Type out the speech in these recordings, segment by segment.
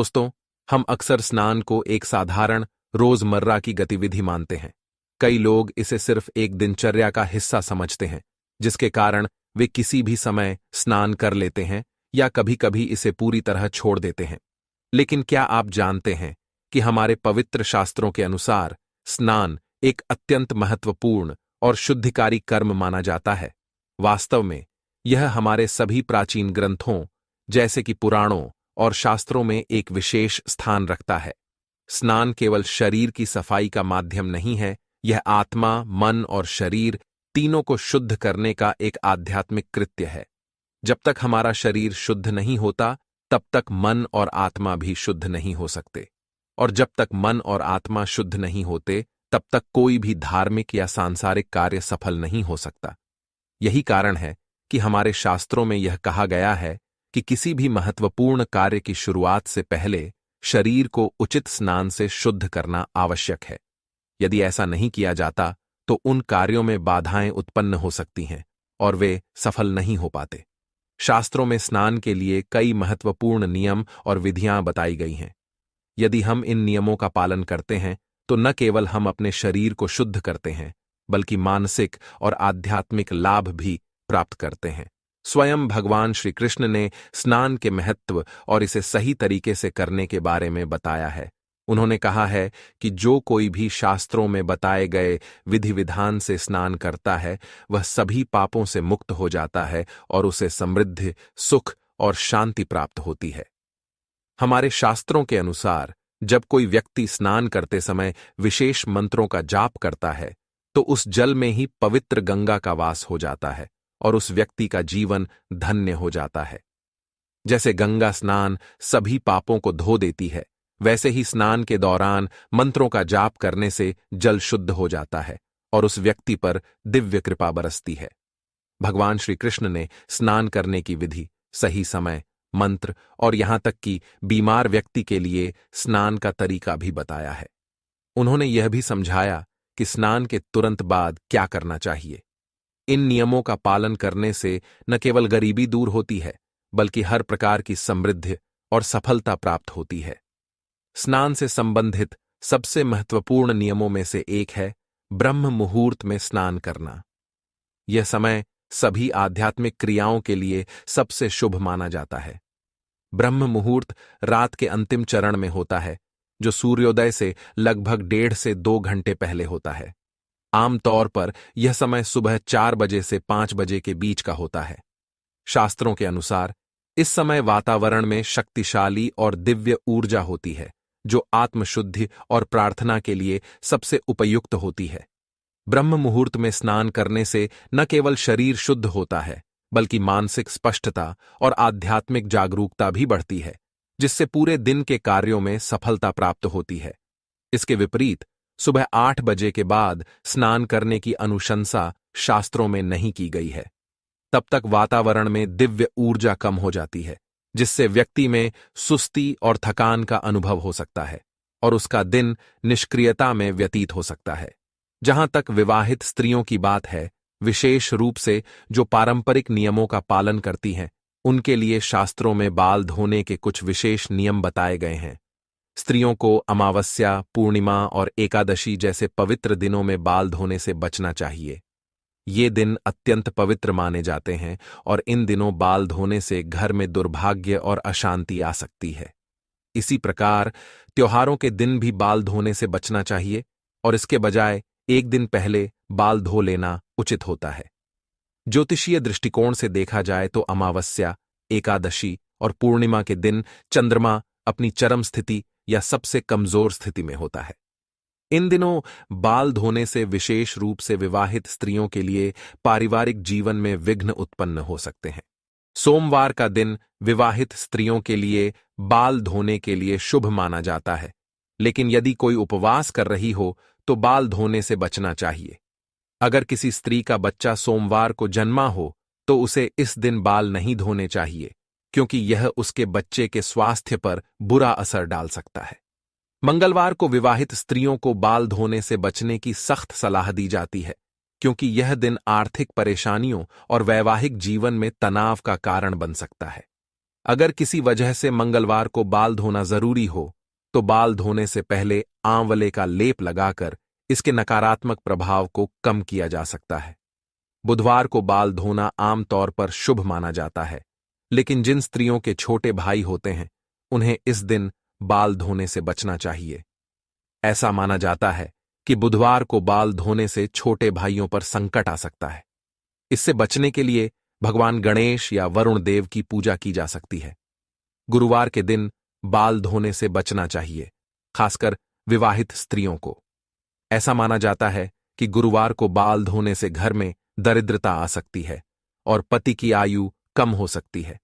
दोस्तों, हम अक्सर स्नान को एक साधारण रोजमर्रा की गतिविधि मानते हैं। कई लोग इसे सिर्फ एक दिनचर्या का हिस्सा समझते हैं, जिसके कारण वे किसी भी समय स्नान कर लेते हैं या कभी-कभी इसे पूरी तरह छोड़ देते हैं। लेकिन क्या आप जानते हैं कि हमारे पवित्र शास्त्रों के अनुसार स्नान एक अत्यंत महत्वपूर्ण और शुद्धिकारी कर्म माना जाता है? वास्तव में, यह हमारे सभी प्राचीन ग्रंथों, जैसे कि पुराणों और शास्त्रों में एक विशेष स्थान रखता है। स्नान केवल शरीर की सफाई का माध्यम नहीं है, यह आत्मा, मन और शरीर तीनों को शुद्ध करने का एक आध्यात्मिक कृत्य है। जब तक हमारा शरीर शुद्ध नहीं होता, तब तक मन और आत्मा भी शुद्ध नहीं हो सकते। और जब तक मन और आत्मा शुद्ध नहीं होते, तब तक कोई भी धार्मिक या सांसारिक कार्य सफल नहीं हो सकता। यही कारण है कि हमारे शास्त्रों में यह कहा गया है कि किसी भी महत्वपूर्ण कार्य की शुरुआत से पहले शरीर को उचित स्नान से शुद्ध करना आवश्यक है। यदि ऐसा नहीं किया जाता, तो उन कार्यों में बाधाएं उत्पन्न हो सकती हैं और वे सफल नहीं हो पाते। शास्त्रों में स्नान के लिए कई महत्वपूर्ण नियम और विधियां बताई गई हैं। यदि हम इन नियमों का पालन करते हैं, तो न केवल हम अपने शरीर को शुद्ध करते हैं, बल्कि मानसिक और आध्यात्मिक लाभ भी प्राप्त करते हैं। स्वयं भगवान श्री कृष्ण ने स्नान के महत्व और इसे सही तरीके से करने के बारे में बताया है। उन्होंने कहा है कि जो कोई भी शास्त्रों में बताए गए विधि विधान से स्नान करता है, वह सभी पापों से मुक्त हो जाता है और उसे समृद्धि, सुख और शांति प्राप्त होती है। हमारे शास्त्रों के अनुसार जब कोई व्यक्ति स्नान करते समय विशेष मंत्रों का जाप करता है, तो उस जल में ही पवित्र गंगा का वास हो जाता है और उस व्यक्ति का जीवन धन्य हो जाता है। जैसे गंगा स्नान सभी पापों को धो देती है, वैसे ही स्नान के दौरान मंत्रों का जाप करने से जल शुद्ध हो जाता है और उस व्यक्ति पर दिव्य कृपा बरसती है। भगवान श्री कृष्ण ने स्नान करने की विधि, सही समय, मंत्र और यहां तक कि बीमार व्यक्ति के लिए स्नान का तरीका भी बताया है। उन्होंने यह भी समझाया कि स्नान के तुरंत बाद क्या करना चाहिए। इन नियमों का पालन करने से न केवल गरीबी दूर होती है, बल्कि हर प्रकार की समृद्धि और सफलता प्राप्त होती है। स्नान से संबंधित सबसे महत्वपूर्ण नियमों में से एक है ब्रह्म मुहूर्त में स्नान करना। यह समय सभी आध्यात्मिक क्रियाओं के लिए सबसे शुभ माना जाता है। ब्रह्म मुहूर्त रात के अंतिम चरण में होता है, जो सूर्योदय से लगभग 1.5 से 2 घंटे पहले होता है। आमतौर पर यह समय सुबह 4 बजे से 5 बजे के बीच का होता है। शास्त्रों के अनुसार इस समय वातावरण में शक्तिशाली और दिव्य ऊर्जा होती है, जो आत्मशुद्धि और प्रार्थना के लिए सबसे उपयुक्त होती है। ब्रह्म मुहूर्त में स्नान करने से न केवल शरीर शुद्ध होता है, बल्कि मानसिक स्पष्टता और आध्यात्मिक जागरूकता भी बढ़ती है, जिससे पूरे दिन के कार्यों में सफलता प्राप्त होती है। इसके विपरीत सुबह 8 बजे के बाद स्नान करने की अनुशंसा शास्त्रों में नहीं की गई है। तब तक वातावरण में दिव्य ऊर्जा कम हो जाती है, जिससे व्यक्ति में सुस्ती और थकान का अनुभव हो सकता है और उसका दिन निष्क्रियता में व्यतीत हो सकता है। जहां तक विवाहित स्त्रियों की बात है, विशेष रूप से जो पारंपरिक नियमों का पालन करती हैं, उनके लिए शास्त्रों में बाल धोने के कुछ विशेष नियम बताए गए हैं। स्त्रियों को अमावस्या, पूर्णिमा और एकादशी जैसे पवित्र दिनों में बाल धोने से बचना चाहिए। ये दिन अत्यंत पवित्र माने जाते हैं और इन दिनों बाल धोने से घर में दुर्भाग्य और अशांति आ सकती है। इसी प्रकार त्योहारों के दिन भी बाल धोने से बचना चाहिए और इसके बजाय एक दिन पहले बाल धो लेना उचित होता है। ज्योतिषीय दृष्टिकोण से देखा जाए तो अमावस्या, एकादशी और पूर्णिमा के दिन चंद्रमा अपनी चरम स्थिति या सबसे कमजोर स्थिति में होता है। इन दिनों बाल धोने से विशेष रूप से विवाहित स्त्रियों के लिए पारिवारिक जीवन में विघ्न उत्पन्न हो सकते हैं। सोमवार का दिन विवाहित स्त्रियों के लिए बाल धोने के लिए शुभ माना जाता है, लेकिन यदि कोई उपवास कर रही हो तो बाल धोने से बचना चाहिए। अगर किसी स्त्री का बच्चा सोमवार को जन्मा हो, तो उसे इस दिन बाल नहीं धोने चाहिए, क्योंकि यह उसके बच्चे के स्वास्थ्य पर बुरा असर डाल सकता है। मंगलवार को विवाहित स्त्रियों को बाल धोने से बचने की सख्त सलाह दी जाती है, क्योंकि यह दिन आर्थिक परेशानियों और वैवाहिक जीवन में तनाव का कारण बन सकता है। अगर किसी वजह से मंगलवार को बाल धोना जरूरी हो, तो बाल धोने से पहले आंवले का लेप लगाकर इसके नकारात्मक प्रभाव को कम किया जा सकता है। बुधवार को बाल धोना आमतौर पर शुभ माना जाता है, लेकिन जिन स्त्रियों के छोटे भाई होते हैं, उन्हें इस दिन बाल धोने से बचना चाहिए। ऐसा माना जाता है कि बुधवार को बाल धोने से छोटे भाइयों पर संकट आ सकता है। इससे बचने के लिए भगवान गणेश या वरुण देव की पूजा की जा सकती है। गुरुवार के दिन बाल धोने से बचना चाहिए, खासकर विवाहित स्त्रियों को। ऐसा माना जाता है कि गुरुवार को बाल धोने से घर में दरिद्रता आ सकती है और पति की आयु कम हो सकती है।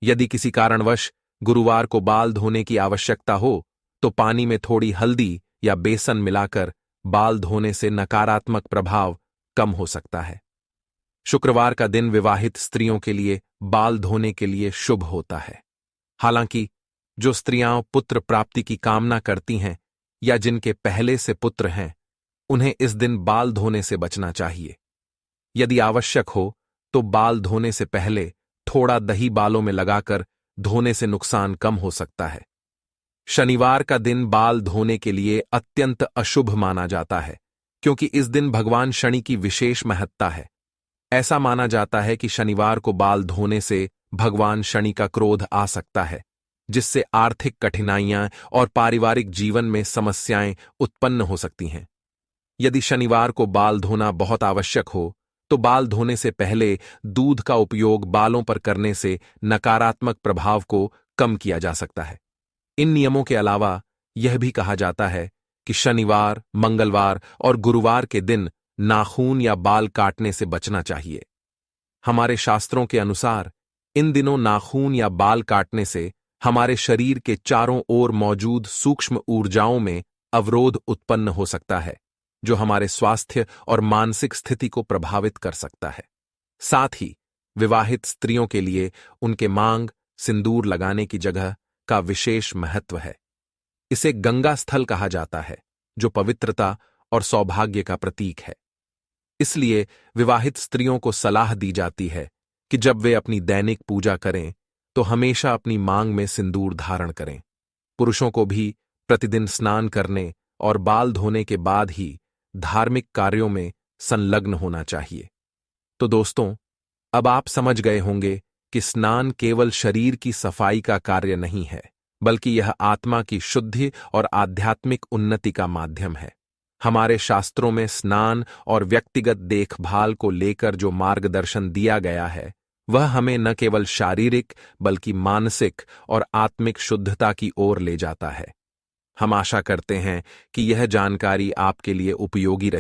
यदि किसी कारणवश गुरुवार को बाल धोने की आवश्यकता हो, तो पानी में थोड़ी हल्दी या बेसन मिलाकर बाल धोने से नकारात्मक प्रभाव कम हो सकता है। शुक्रवार का दिन विवाहित स्त्रियों के लिए बाल धोने के लिए शुभ होता है। हालांकि जो स्त्रियां पुत्र प्राप्ति की कामना करती हैं या जिनके पहले से पुत्र हैं, उन्हें इस दिन बाल धोने से बचना चाहिए। यदि आवश्यक हो तो बाल धोने से पहले थोड़ा दही बालों में लगाकर धोने से नुकसान कम हो सकता है। शनिवार का दिन बाल धोने के लिए अत्यंत अशुभ माना जाता है, क्योंकि इस दिन भगवान शनि की विशेष महत्ता है। ऐसा माना जाता है कि शनिवार को बाल धोने से भगवान शनि का क्रोध आ सकता है, जिससे आर्थिक कठिनाइयां और पारिवारिक जीवन में समस्याएं उत्पन्न हो सकती हैं। यदि शनिवार को बाल धोना बहुत आवश्यक हो, तो बाल धोने से पहले दूध का उपयोग बालों पर करने से नकारात्मक प्रभाव को कम किया जा सकता है। इन नियमों के अलावा यह भी कहा जाता है कि शनिवार, मंगलवार और गुरुवार के दिन नाखून या बाल काटने से बचना चाहिए। हमारे शास्त्रों के अनुसार इन दिनों नाखून या बाल काटने से हमारे शरीर के चारों ओर मौजूद सूक्ष्म ऊर्जाओं में अवरोध उत्पन्न हो सकता है, जो हमारे स्वास्थ्य और मानसिक स्थिति को प्रभावित कर सकता है। साथ ही विवाहित स्त्रियों के लिए उनके मांग सिंदूर लगाने की जगह का विशेष महत्व है। इसे गंगा स्थल कहा जाता है, जो पवित्रता और सौभाग्य का प्रतीक है। इसलिए विवाहित स्त्रियों को सलाह दी जाती है कि जब वे अपनी दैनिक पूजा करें, तो हमेशा अपनी मांग में सिंदूर धारण करें। पुरुषों को भी प्रतिदिन स्नान करने और बाल धोने के बाद ही धार्मिक कार्यों में संलग्न होना चाहिए। तो दोस्तों, अब आप समझ गए होंगे कि स्नान केवल शरीर की सफाई का कार्य नहीं है, बल्कि यह आत्मा की शुद्धि और आध्यात्मिक उन्नति का माध्यम है। हमारे शास्त्रों में स्नान और व्यक्तिगत देखभाल को लेकर जो मार्गदर्शन दिया गया है, वह हमें न केवल शारीरिक बल्कि मानसिक और आत्मिक शुद्धता की ओर ले जाता है। हम आशा करते हैं कि यह जानकारी आपके लिए उपयोगी रहे।